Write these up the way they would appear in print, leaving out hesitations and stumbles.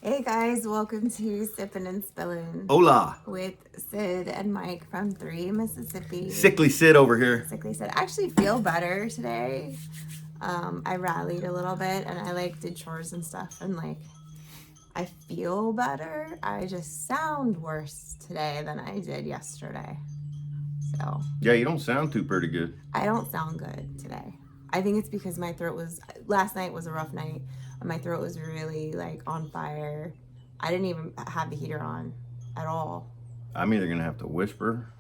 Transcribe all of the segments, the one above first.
Hey guys, welcome to Sippin Spillin Hola. with Syd and Mike from 3 Mississippi. Sickly Syd over here. Sickly Syd. I actually feel better today. I rallied a little bit and I did chores and stuff and I feel better. I just sound worse today than I did yesterday. So yeah, you don't sound too pretty good. I don't sound good today. I think it's because my throat last night was a rough night. My throat was really on fire. I didn't even have the heater on at all. I'm either going to have to whisper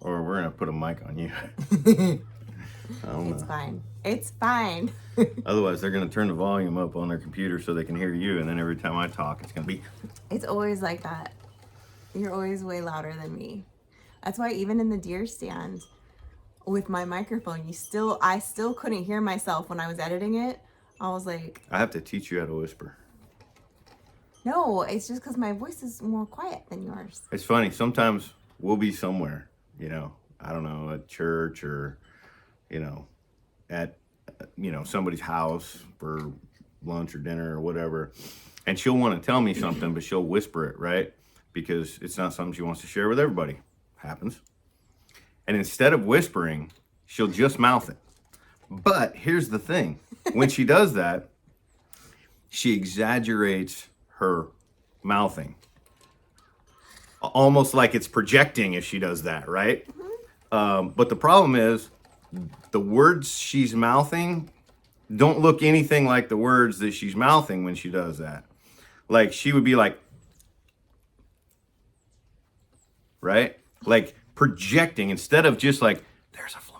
or we're going to put a mic on you. I don't know. It's fine. It's fine. Otherwise, they're going to turn the volume up on their computer so they can hear you. And then every time I talk, it's going to be... It's always like that. You're always way louder than me. That's why even in the deer stand with my microphone, I still couldn't hear myself when I was editing it. I was like... I have to teach you how to whisper. No, it's just because my voice is more quiet than yours. It's funny. Sometimes we'll be somewhere, I don't know, at church or, at, somebody's house for lunch or dinner or whatever. And she'll want to tell me something, but she'll whisper it, right? Because it's not something she wants to share with everybody. Happens. And instead of whispering, she'll just mouth it. But here's the thing. When she does that, she exaggerates her mouthing. Almost like it's projecting if she does that, right? Mm-hmm. But the problem is the words she's mouthing don't look anything like the words that she's mouthing when she does that. Like she would be like, right? Like projecting instead of just like, there's a flamingo.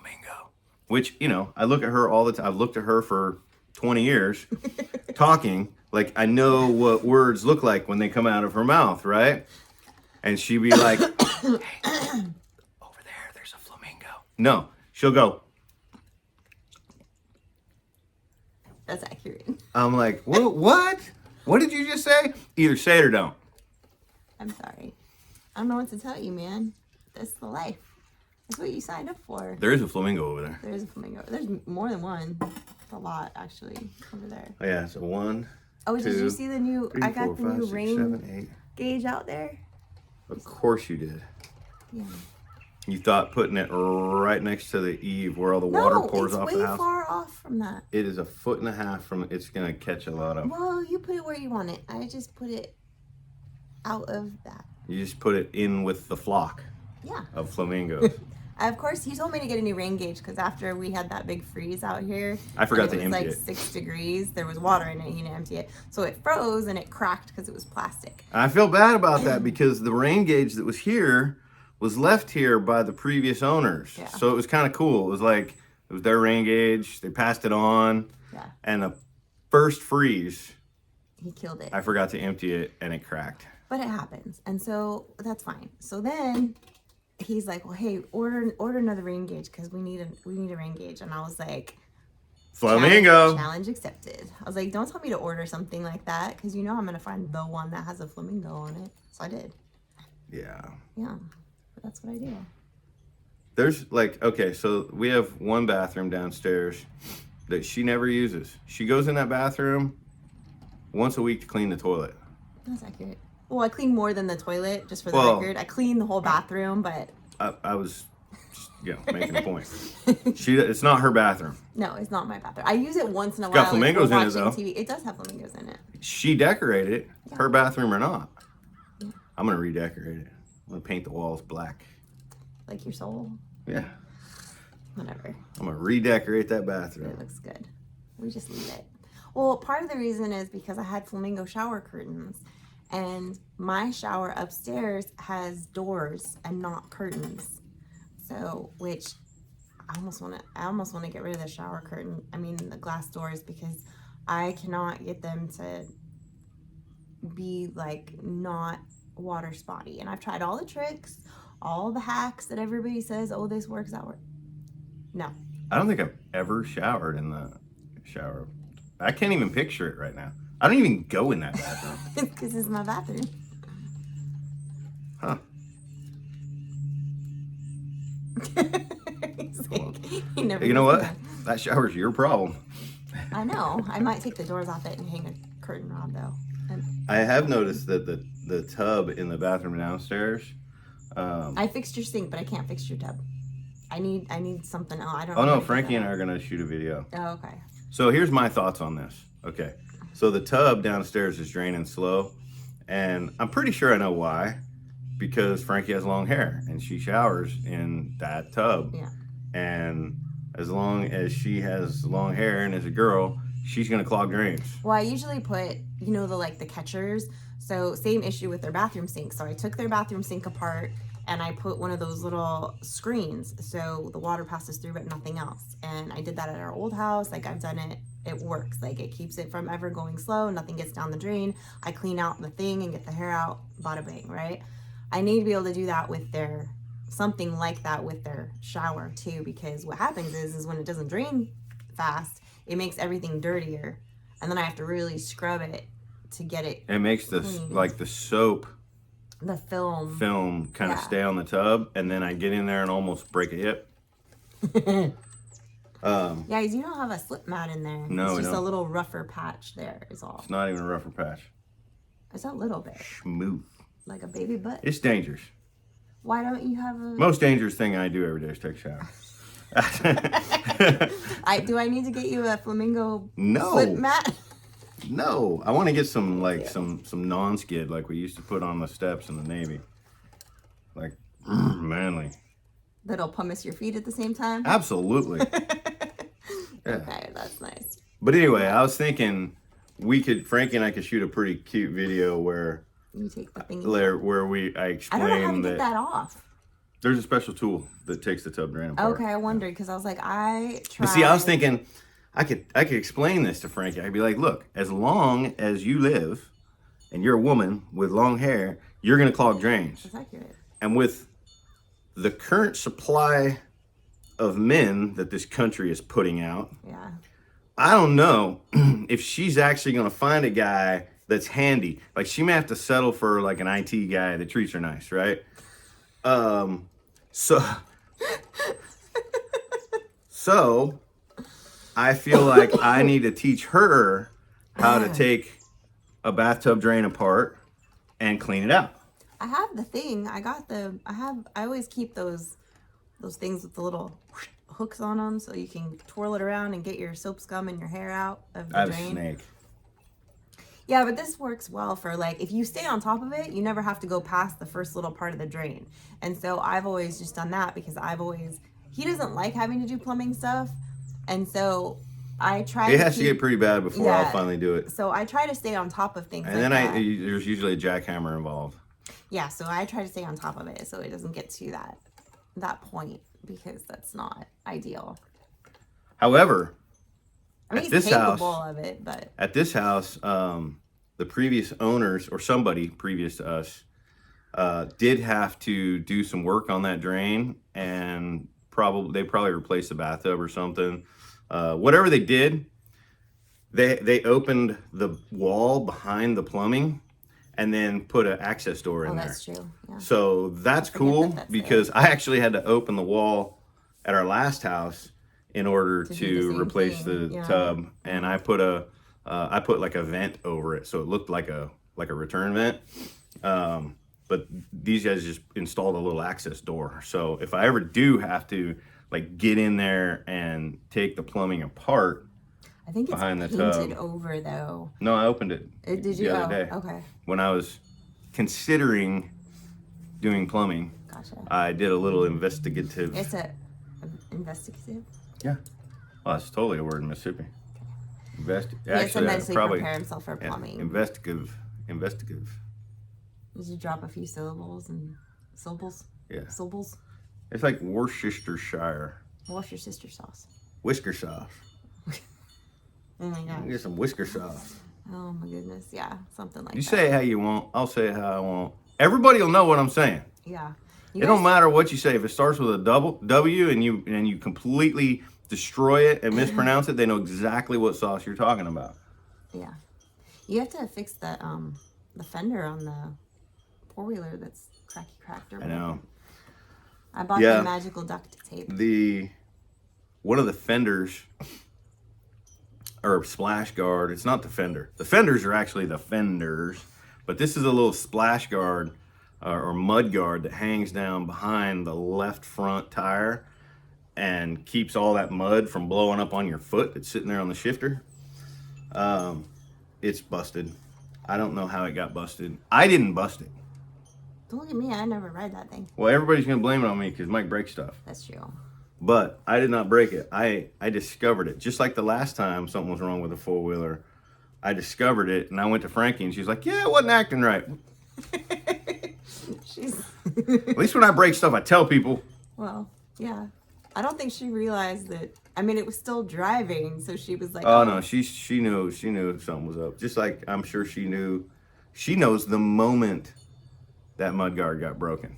Which, I look at her all the time. I've looked at her for 20 years talking. Like, I know what words look like when they come out of her mouth, right? And she'd be like, hey, over there, there's a flamingo. No, she'll go. That's accurate. I'm like, what? What did you just say? Either say it or don't. I'm sorry. I don't know what to tell you, man. That's the life. That's what you signed up for. There is a flamingo over there. There is a flamingo. There's more than one. It's a lot, actually, over there. Oh, yeah, so 1, Oh, 2, did you see the new... 3, I got 4, the 5, new 6, rain 7, 8. gauge out there. Of course you did. Yeah. You thought putting it right next to the eave where all the water pours off the house? No, it's way far off from that. It is 1.5 feet from it's going to catch a lot of... Well, you put it where you want it. I just put it out of that. You just put it in with the flock of flamingos. Of course, he told me to get a new rain gauge because after we had that big freeze out here, I forgot to empty it. Was 6 degrees. There was water in it. He didn't empty it, so it froze and it cracked because it was plastic. I feel bad about that because the rain gauge that was here was left here by the previous owners. Yeah. So it was kind of cool. It was their rain gauge. They passed it on. Yeah. And the first freeze, he killed it. I forgot to empty it and it cracked. But it happens, and so that's fine. So then he's like, "Well, hey, order another rain gauge because we need a rain gauge." And I was like, "Flamingo challenge accepted." I was like, "Don't tell me to order something like that because I'm gonna find the one that has a flamingo on it." So I did. Yeah. Yeah, but that's what I do. There's okay, so we have one bathroom downstairs that she never uses. She goes in that bathroom once a week to clean the toilet. That's accurate. Well, I clean more than the toilet, just for the record. I clean the whole bathroom, but... I was, making a point. It's not her bathroom. No, it's not my bathroom. I use it once in a while. It's got flamingos in it, though. TV. It does have flamingos in it. She decorated it, her bathroom or not. Yeah. I'm going to redecorate it. I'm going to paint the walls black. Like your soul? Yeah. Whatever. I'm going to redecorate that bathroom. It looks good. We just leave it. Well, part of the reason is because I had flamingo shower curtains. And my shower upstairs has doors and not curtains. So, which I almost want to get rid of the shower curtain. I mean, the glass doors, because I cannot get them to be not water spotty. And I've tried all the tricks, all the hacks that everybody says, "Oh, this works, that works." No. I don't think I've ever showered in the shower. I can't even picture it right now. I don't even go in that bathroom. It's because it's my bathroom. Huh. You know what? That shower's your problem. I know. I might take the doors off it and hang a curtain rod, though. And I have noticed that the tub in the bathroom downstairs. I fixed your sink, but I can't fix your tub. I need something else. I don't know. Oh how no, to get Frankie that and I out. are gonna shoot a video. Oh, okay. So here's my thoughts on this. Okay, so the tub downstairs is draining slow, and I'm pretty sure I know why. Because Frankie has long hair and she showers in that tub. Yeah. And as long as she has long hair and is a girl, she's gonna clog drains. Well, I usually put, the catchers. So same issue with their bathroom sink. So I took their bathroom sink apart and I put one of those little screens so the water passes through but nothing else. And I did that at our old house. Like I've done it. It works. Like it keeps it from ever going slow. Nothing gets down the drain. I clean out the thing and get the hair out. Bada bang, right? I need to be able to do that with something like that with their shower too, because what happens is when it doesn't drain fast, it makes everything dirtier, and then I have to really scrub it to get it. It makes the soap, the film kind of stay on the tub, and then I get in there and almost break a hip. Yeah, you don't have a slip mat in there. No, it's we just don't. a little rougher patch there is all. It's not even a rougher patch. It's a little bit. Smooth. Like a baby butt. It's dangerous. Why don't you have a... Most dangerous thing I do every day is take a shower. Do I need to get you a flamingo No. slip mat? No. I want to get some some non-skid like we used to put on the steps in the Navy. Like manly. That'll pumice your feet at the same time? Absolutely. Yeah. Okay, that's nice. But anyway, I was thinking Frankie and I could shoot a pretty cute video where You take the thingy. I I explain don't know how to that get that off. there's a special tool that takes the tub drain apart. Okay, I wondered because I was like, I tried. But see, I was thinking I could explain this to Frankie. I'd be like, look, as long as you live and you're a woman with long hair, you're gonna clog drains. That's accurate. And with the current supply of men that this country is putting out, Yeah. I don't know if she's actually gonna find a guy that's handy. Like she may have to settle for like an IT guy that treats her nice, right? So I feel like I need to teach her how to take a bathtub drain apart and clean it out. I have the thing. I always keep those things with the little hooks on them so you can twirl it around and get your soap scum and your hair out of the I have drain. a snake. Yeah, but this works well for like if you stay on top of it, you never have to go past the first little part of the drain. And so I've always just done that because he doesn't like having to do plumbing stuff. And so I try It has to get pretty bad before I'll Yeah. finally do it. So I try to stay on top of things And like then that. there's usually a jackhammer involved. Yeah, so I try to stay on top of it so it doesn't get to that point because that's not ideal. However, I mean, at he's this capable house, of it, but at this house, the previous owners or somebody previous to us did have to do some work on that drain, and they probably replaced the bathtub or something. Whatever they did, they opened the wall behind the plumbing and then put an access door in there. that's true. Yeah. So that's forget cool that's because I actually had to open the wall at our last house in order do the to same replace thing, the yeah. tub, and I put like a vent over it, so it looked like a return vent. But these guys just installed a little access door. So if I ever do have to like get in there and take the plumbing apart, I think it's behind the painted tub. over though. no, I opened it Did you? the other day Okay. when I was considering doing plumbing. Gotcha. I did a little investigative. It's a investigative. Yeah. Well, that's totally a word in Mississippi. He has to Actually, mentally probably prepare himself for plumbing. investigative. Did you drop a few syllables and syllables? Yeah. Syllables? It's like Worcestershire. Wash your sister sauce. Whisker sauce. Oh my gosh. Get some whisker sauce. Oh my goodness. Yeah, something like You that. say it how you want. I'll say it how I want. Everybody will know what I'm saying. Yeah. It don't matter what you say. If it starts with a W and you completely destroy it and mispronounce it, they know exactly what sauce you're talking about. Yeah. You have to fix the fender on the four-wheeler that's cracked or I know. I bought Yeah. the magical duct tape. One of the fenders or splash guard. It's not the fender. The fenders are actually the fenders. But this is a little splash guard or mud guard that hangs down behind the left front tire and keeps all that mud from blowing up on your foot that's sitting there on the shifter. It's busted. I don't know how it got busted. I didn't bust it. Don't look at me. I never read that thing. Well, everybody's going to blame it on me because Mike breaks stuff. That's true. But I did not break it. I discovered it. Just like the last time something was wrong with a four-wheeler, I discovered it, and I went to Frankie, and she's like, yeah, it wasn't acting right. At least when I break stuff, I tell people. Well, yeah. I don't think she realized that. I mean, it was still driving, so she was like, oh no, she knew something was up. Just like I'm sure she knows the moment that mudguard got broken.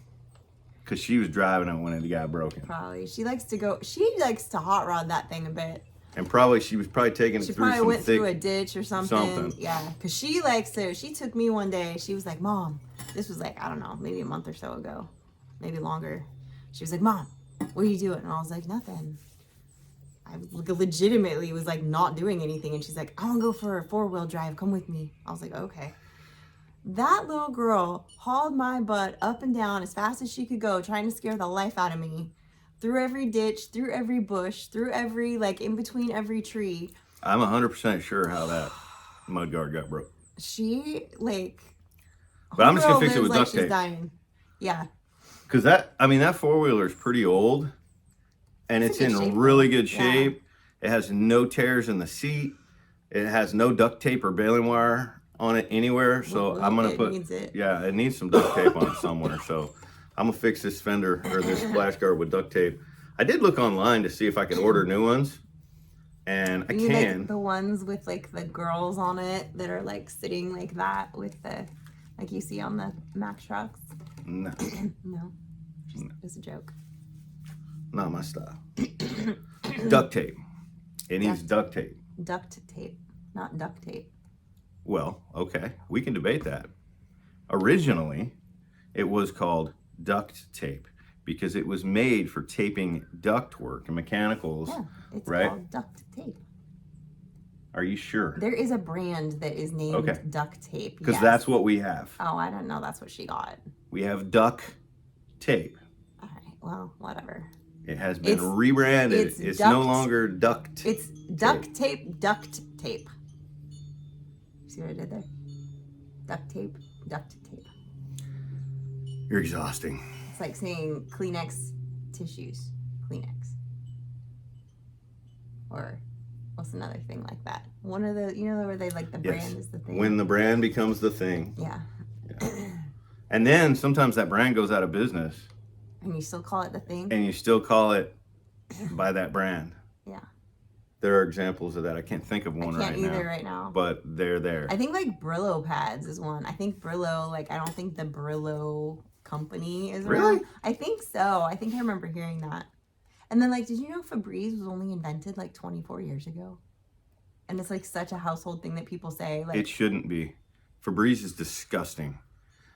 Because she was driving it when it got broken. Probably. She likes to hot rod that thing a bit. And she was probably taking it through some She probably went through a ditch or something. Yeah. Because she took me one day. She was like, Mom, this was like, I don't know, maybe a month or so ago. Maybe longer. She was like, Mom, what are you doing? And I was like, nothing. I legitimately was like not doing anything. And she's like, I want to go for a 4-wheel drive. Come with me. I was like, okay. That little girl hauled my butt up and down as fast as she could go, trying to scare the life out of me. Through every ditch, through every bush, through every, like, in between every tree. I'm 100% sure how that mudguard got broke. She, like... But I'm just going to fix it with duct tape. She's dying. Yeah. Because that 4-wheeler is pretty old. And it's in really good shape. Yeah. It has no tears in the seat. It has no duct tape or baling wire on it anywhere. So I'm going to put... it needs some duct tape on it somewhere. So I'm going to fix this fender or this splash guard with duct tape. I did look online to see if I could order new ones. And I can. Like the ones with like the girls on it that are like sitting like that with the... Like you see on the Mack trucks? No. No. Just a joke. Not my style. Duct tape. It needs duct tape. Duct tape, not duct tape. Well, okay. We can debate that. Originally, it was called duct tape because it was made for taping duct work and mechanicals. Yeah, it's called duct tape. Are you sure? There is a brand that is named duct tape. Because that's what we have. Oh, I don't know. That's what she got. We have duct tape. All right. Well, whatever. It has been rebranded. It's no longer duct. It's duct tape, duct tape. See what I did there? Duct tape, duct tape. You're exhausting. It's like saying Kleenex tissues. Kleenex. Or what's another thing like that? One of the, where they like the brand is the thing. When the brand becomes the thing. Yeah. And then sometimes that brand goes out of business. And you still call it the thing? And you still call it by that brand. Yeah. There are examples of that. I can't think of one right now. I can't either right now. But they're there. I think like Brillo pads is one. I think Brillo, I don't think the Brillo company is really? Around. I think so. I think I remember hearing that. And then did you know Febreze was only invented 24 years ago? And it's such a household thing that people say. It shouldn't be. Febreze is disgusting.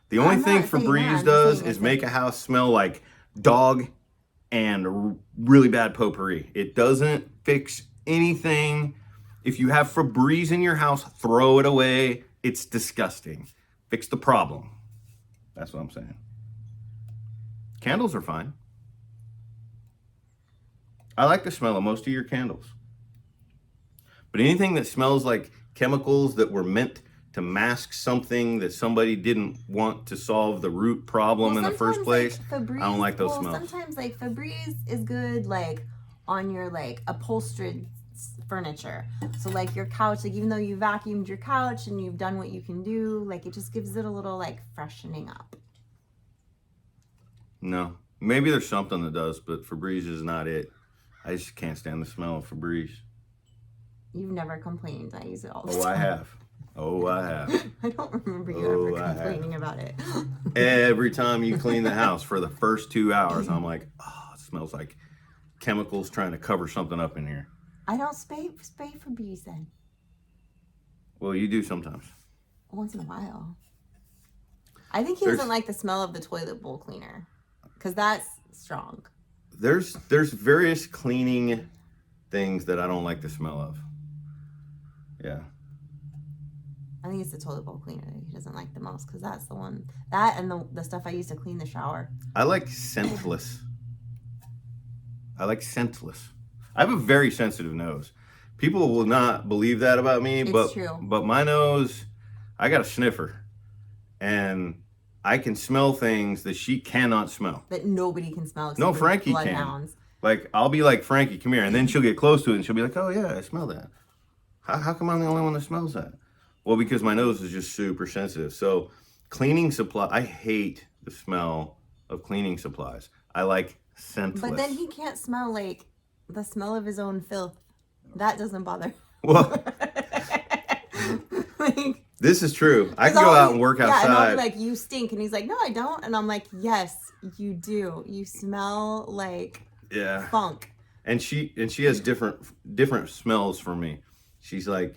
The only thing Febreze does is make a house smell like dog and really bad potpourri. It doesn't fix anything. If you have Febreze in your house, throw it away. It's disgusting. Fix the problem. That's what I'm saying. Candles are fine. I like the smell of most of your candles. But anything that smells like chemicals that were meant to mask something that somebody didn't want to solve the root problem in the first place, Febreze, I don't like those smells. Sometimes Febreze is good on your upholstered furniture. So your couch, even though you vacuumed your couch and you've done what you can do, it just gives it a little freshening up. No, maybe there's something that does, but Febreze is not it. I just can't stand the smell of Febreze. You've never complained. I use it all the time. I have. Oh, I have. I don't remember you ever complaining about it. Every time you clean the house for the first 2 hours, I'm like, oh, it smells like chemicals trying to cover something up in here. I don't spray Febreze then. Well, you do sometimes. Once in a while. I think he doesn't like the smell of the toilet bowl cleaner because that's strong. There's various cleaning things that I don't like the smell of. Yeah. I think it's the toilet bowl cleaner that he doesn't like the most, because that's the one, that and the stuff I use to clean the shower. I like scentless. I like scentless. I have a very sensitive nose. People will not believe that about me, It's true. but my nose, I got a sniffer, and I can smell things that she cannot smell. That nobody can smell except No, for Frankie can. bloodhounds. Like, I'll be like, Frankie, come here, and then she'll get close to it, and she'll be like, oh yeah, I smell that. How come I'm the only one that smells that? Well, because my nose is just super sensitive. So cleaning supply, I hate the smell of cleaning supplies. I like scentless. But then he can't smell like the smell of his own filth. That doesn't bother. Well, Like, this is true. I can go out and work outside. And I'll be like, you stink. And he's like, no, I don't. And I'm like, yes, you do. You smell like funk. And she has different smells for me. She's like,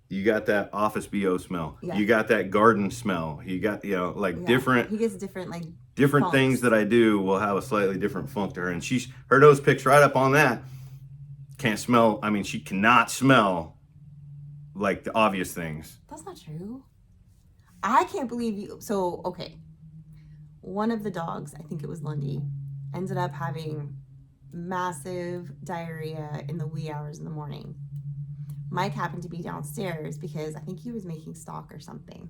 you got that office BO smell. Yeah. You got that garden smell. You got, different. He gets different, like, different funks. Things that I do will have a slightly different funk to her. And her nose picks right up on that. Can't smell. I mean, she cannot smell like the obvious things. That's not true. I can't believe you. So, okay. One of the dogs, I think it was Lundy, ended up having massive diarrhea in the wee hours in the morning. Mike happened to be downstairs because I think he was making stock or something,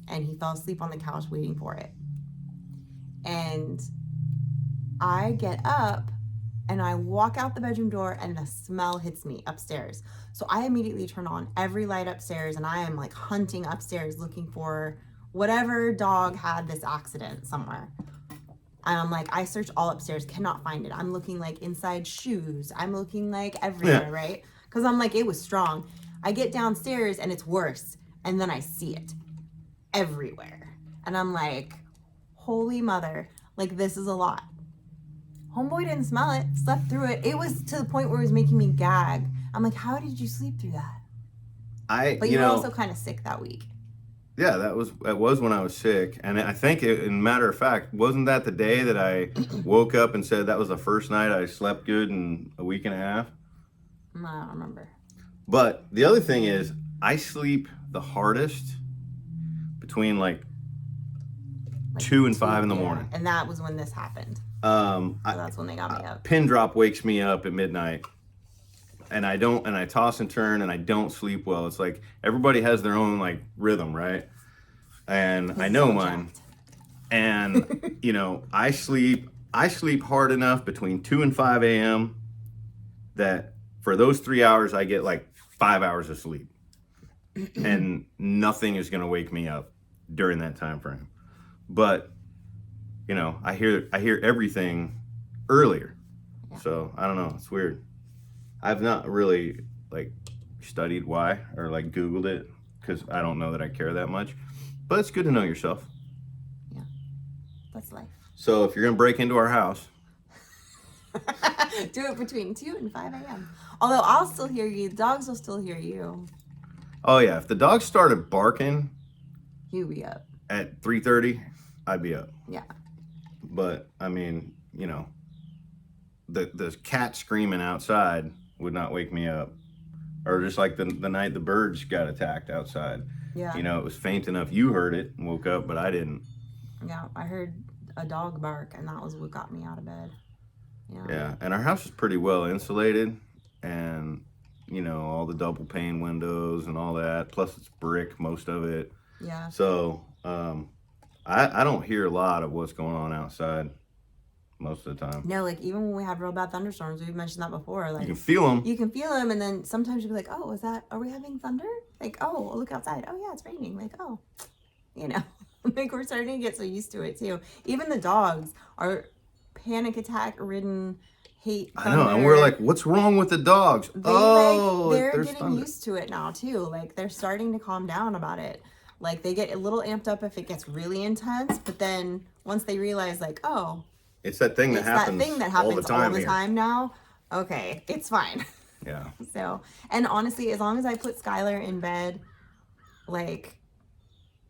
and he fell asleep on the couch waiting for it. And I get up and I walk out the bedroom door, and the smell hits me upstairs. So I immediately turn on every light upstairs, and I am like hunting upstairs looking for whatever dog had this accident somewhere. And I'm like, I search all upstairs, cannot find it. I'm looking like inside shoes. I'm looking like everywhere, right? Because I'm like, it was strong. I get downstairs and it's worse. And then I see it everywhere. And I'm like, holy mother, like this is a lot. Homeboy didn't smell it, slept through it. It was to the point where it was making me gag. I'm like, how did you sleep through that? But you were also kind of sick that week. Yeah, that was when I was sick. And I think, in matter of fact, wasn't that the day that I woke up and said that was the first night I slept good in a week and a half? No, I don't remember. But the other thing is, I sleep the hardest between like 2 and 5 in the morning. And that was when this happened. So that's when they got me up. Pin drop wakes me up at midnight. And I toss and turn, and I don't sleep well. It's like everybody has their own like rhythm, right? And I know mine. And I sleep hard enough between 2 and 5 a.m. that for those 3 hours I get like 5 hours of sleep. And nothing is gonna wake me up during that time frame. But I hear everything earlier. Yeah. So I don't know, it's weird. I've not really like studied why or like Googled it, because I don't know that I care that much. But it's good to know yourself. Yeah, that's life. So if you're gonna break into our house, do it between 2 and 5 a.m. Although I'll still hear you, the dogs will still hear you. Oh yeah, if the dogs started barking, you'd be up at 3:30. I'd be up. Yeah. But I mean, the cat screaming outside would not wake me up. Or just like the night the birds got attacked outside. Yeah. It was faint enough you heard it and woke up, but I didn't. Yeah, I heard a dog bark, and that was what got me out of bed. Yeah, and our house is pretty well insulated, and all the double pane windows and all that. Plus it's brick, most of it. Yeah. So I don't hear a lot of what's going on outside most of the time. No, like even when we had real bad thunderstorms, we've mentioned that before. Like you can feel them. You can feel them, and then sometimes you'll be like, "Oh, are we having thunder?" Like, "Oh, look outside. Oh yeah, it's raining." Like, "Oh," like we're starting to get so used to it too. Even the dogs are panic attack ridden. Hate thunder. I know, and we're like, "What's wrong with the dogs?" They're getting thunder. used to it now too. Like they're starting to calm down about it. Like they get a little amped up if it gets really intense, but then once they realize, like, oh, it's that thing that happens all the time now. Okay, it's fine. Yeah. So, and honestly, as long as I put Skylar in bed, like,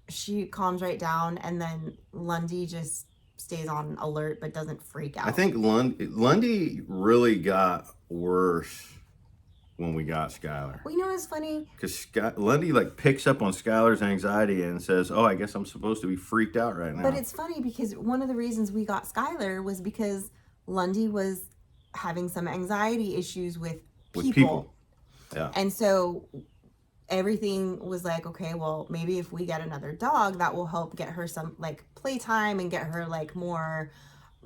she calms right down, and then Lundy just stays on alert but doesn't freak out. I think Lundy really got worse when we got Skylar. Well, you know what's funny? Because Lundy like picks up on Skylar's anxiety and says, "Oh, I guess I'm supposed to be freaked out right now." But it's funny because one of the reasons we got Skylar was because Lundy was having some anxiety issues with people. Yeah. And so everything was like, okay, well, maybe if we get another dog, that will help get her some like playtime and get her like more,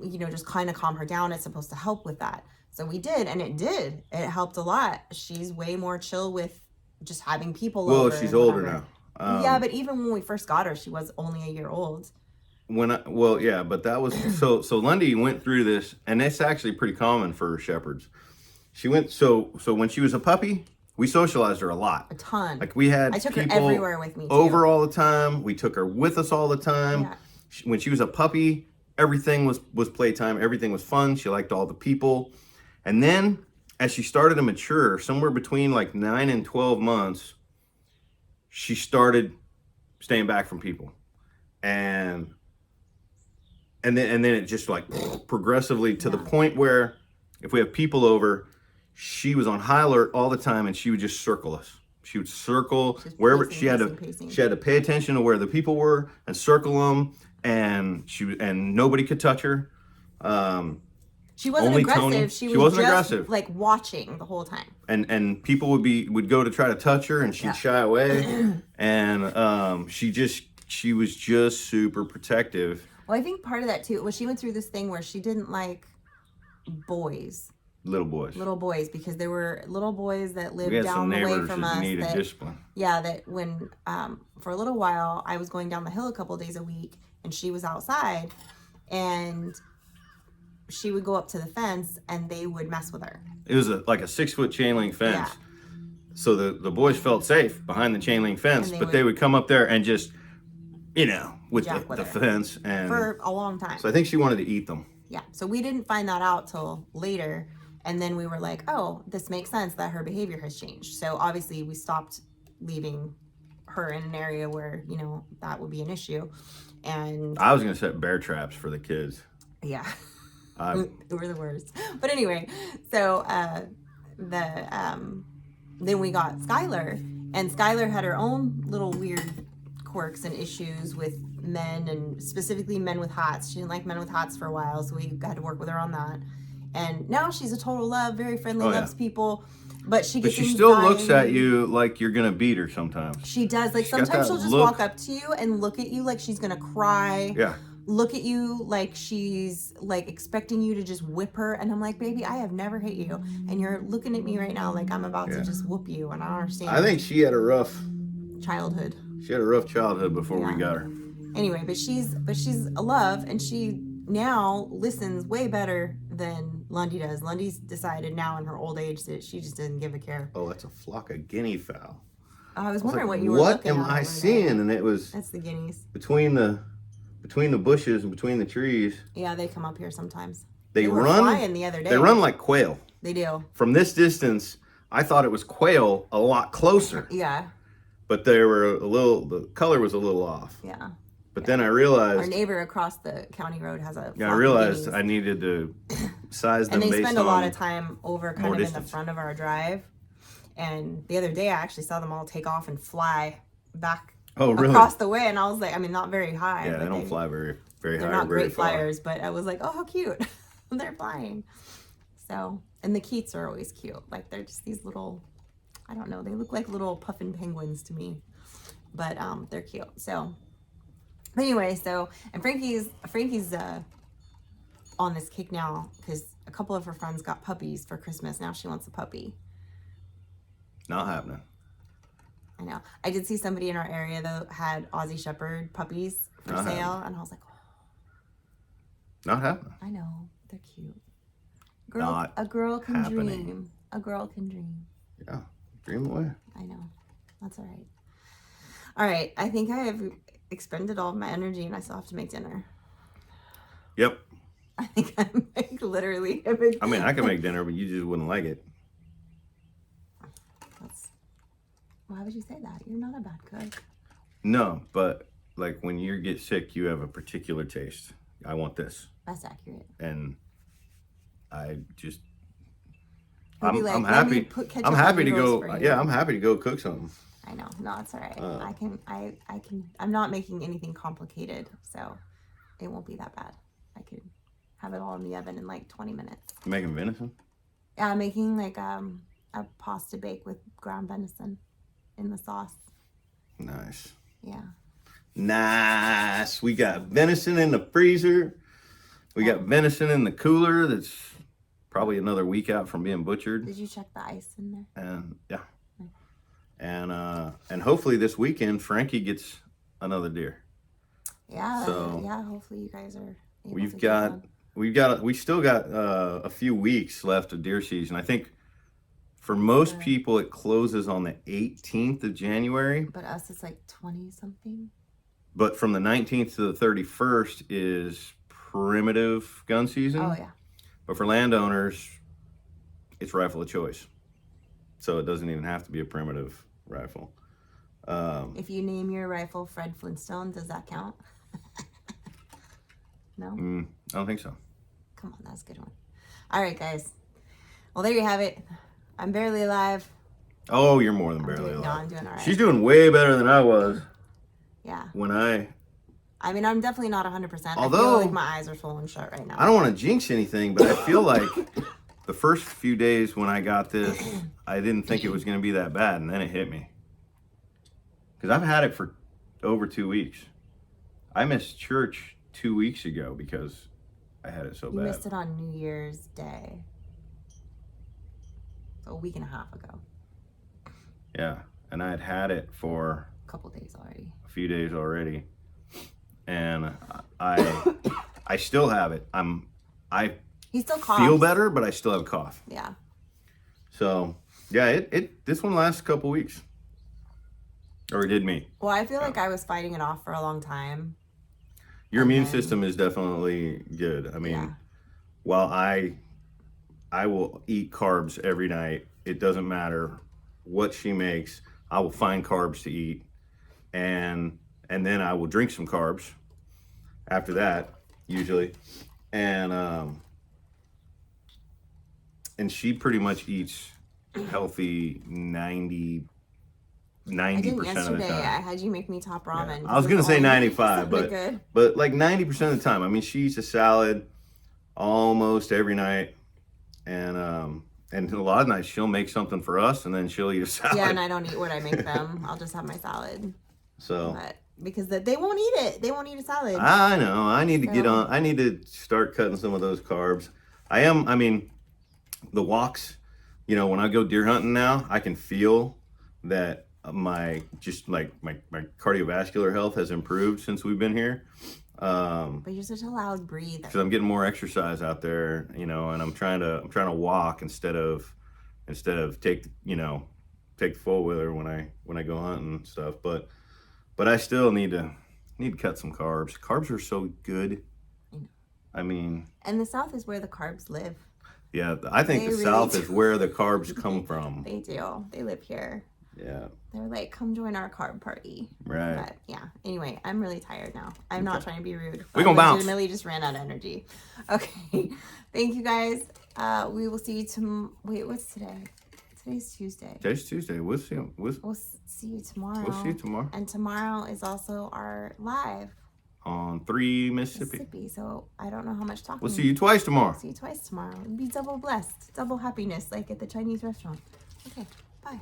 you know, just kind of calm her down. It's supposed to help with that. So we did, and it did. It helped a lot. She's way more chill with just having people over. Well, she's older now. Yeah, but even when we first got her, she was only a year old. But that was so Lundy went through this, and it's actually pretty common for shepherds. She went so when she was a puppy, we socialized her a lot. A ton. Like we had I took her people everywhere with me too. over all the time. We took her with us all the time. Yeah. When she was a puppy, everything was playtime. Everything was fun. She liked all the people. And then as she started to mature, somewhere between like 9 and 12 months, she started staying back from people. And then it just like progressively to the point where if we have people over, she was on high alert all the time, and she would just circle us. She would circle wherever she had to pay attention to where the people were and circle them, and nobody could touch her. She wasn't only aggressive. Tony, She was just aggressive. Like watching the whole time. And people would go to try to touch her, and she'd shy away. And she was just super protective. Well, I think part of that too was she went through this thing where she didn't like boys. Little boys, because there were little boys that lived we had down some the way neighbors from that us needed discipline. Yeah, that when for a little while I was going down the hill a couple days a week, and she was outside, and she would go up to the fence and they would mess with her. It was like a 6-foot chain link fence. Yeah. So the boys felt safe behind the chain link fence, but they would come up there and just, with the fence, and for a long time. So I think she wanted to eat them. Yeah. So we didn't find that out till later. And then we were like, oh, this makes sense that her behavior has changed. So obviously we stopped leaving her in an area where, that would be an issue. And I was going to set bear traps for the kids. Yeah. They were the worst. But anyway, so then we got Skylar, and Skylar had her own little weird quirks and issues with men, and specifically men with hats. She didn't like men with hats for a while, so we had to work with her on that. And now she's a total love, very friendly, loves people. But she still looks at you like you're gonna beat her sometimes. She does. Like sometimes she'll just walk up to you and look at you like she's gonna cry. Yeah. Look at you like she's like expecting you to just whip her, and I'm like, baby, I have never hit you, and you're looking at me right now like I'm about to just whoop you, and I don't understand. I think she had a rough childhood. She had a rough childhood before we got her. Anyway, but she's a love, and she now listens way better than Lundy does. Lundy's decided now in her old age that she just doesn't give a care. Oh, that's a flock of guinea fowl. I was wondering what you were looking at. What am I seeing? And it was that's the guineas between the bushes and between the trees. Yeah, they come up here sometimes. They were run flying the other day. They run like quail. They do. From this distance, I thought it was quail a lot closer. Yeah. But the color was a little off. Yeah. But then I realized our neighbor across the county road has a. Yeah, I realized I needed to size them. And they spend a lot of time over kind of in the front of our drive. And the other day, I actually saw them all take off and fly back across the way, and I was like, I mean, not very high. Yeah, they don't fly very high. They're not great flyers, but I was like, oh, how cute! They're flying. So, and the Keats are always cute. Like they're just these little, I don't know, they look like little puffin penguins to me, but they're cute. So. Anyway, and Frankie's on this kick now because a couple of her friends got puppies for Christmas. Now she wants a puppy. Not happening. I know. I did see somebody in our area though had Aussie Shepherd puppies for sale, and I was like, oh. Not happening. I know, they're cute. A girl can dream. A girl can dream. Yeah, dream away. I know. That's all right. All right, I think I have expended all of my energy, and I still have to make dinner. Yep. I think I'm like literally. I mean, I can make dinner, but you just wouldn't like it. Why would you say that? You're not a bad cook. No, but like when you get sick, you have a particular taste. I want this. That's accurate. And I just He'll be like, I'm "Let me happy. put ketchup I'm on happy to noodles go. for you." Yeah, I'm happy to go cook something. I know. No, it's all right. I can. I'm not making anything complicated, so it won't be that bad. I could have it all in the oven in like 20 minutes. You making venison? Yeah, I'm making like a pasta bake with ground venison in the sauce. Nice. Yeah. Nice. We got venison in the freezer. We got venison in the cooler. That's probably another week out from being butchered. Did you check the ice in there? And yeah. Okay. And hopefully this weekend Frankie gets another deer. Yeah. So yeah. Hopefully you guys are. we still got a few weeks left of deer season. I think for most people it closes on the 18th of January. But us it's like 20 something. But from the 19th to the 31st is primitive gun season. Oh yeah. But for landowners, it's rifle of choice. So it doesn't even have to be a primitive rifle. If you name your rifle Fred Flintstone, does that count? No? I don't think so. Come on, that's a good one. All right, guys. Well, there you have it. I'm barely alive. Oh, you're more than barely alive. No, I'm doing all right. She's doing way better than I was. Yeah. I mean, I'm definitely not 100%. Although, I feel like my eyes are swollen shut right now. I don't want to jinx anything, but I feel like the first few days when I got this, I didn't think it was going to be that bad, and then it hit me. Because I've had it for over 2 weeks. I missed church 2 weeks ago because I had it so bad. You missed it on New Year's Day. So a week and a half ago. Yeah, and I had it for a couple days already. A few days already. And I still have it. He still coughs. Feel better, but I still have a cough. Yeah. So yeah, this one lasts a couple weeks. Or it did me. Well, I feel like I was fighting it off for a long time. Your immune system is definitely good. I mean, while I will eat carbs every night, it doesn't matter what she makes, I will find carbs to eat. And then I will drink some carbs after that, usually. And she pretty much eats healthy 90% of the yesterday. time. I had you make me top ramen. Yeah. I was gonna say 95, good. but like 90% of the time. I mean, she eats a salad almost every night, and a lot of nights she'll make something for us, and then she'll eat a salad. Yeah, and I don't eat what I make them. I'll just have my salad. So. But because they won't eat it. They won't eat a salad. I know. I need to get on. I need to start cutting some of those carbs. I mean, the walks. You know, when I go deer hunting now, I can feel that my cardiovascular health has improved since we've been here. But you're such a loud breather. Because I'm getting more exercise out there, you know, and I'm trying to walk instead of take the full wheeler when I go hunting and stuff. But I still need to cut some carbs. Carbs are so good. I mean, and the South is where the carbs live. Yeah, I think the South is where the carbs come from. They do. They live here. Yeah. They're like, come join our carb party. Right. But yeah. Anyway, I'm really tired now. I'm not trying to be rude. We're gonna bounce. Legitimately just ran out of energy. Okay. Thank you guys. We will see you wait, what's today? Today's Tuesday. Today's Tuesday. We'll see you. We'll see you tomorrow. We'll see you tomorrow. And tomorrow is also our live on 3 Mississippi. So I don't know how much talking. We'll see you twice tomorrow. See you twice tomorrow. Be double blessed, double happiness, like at the Chinese restaurant. Okay, bye.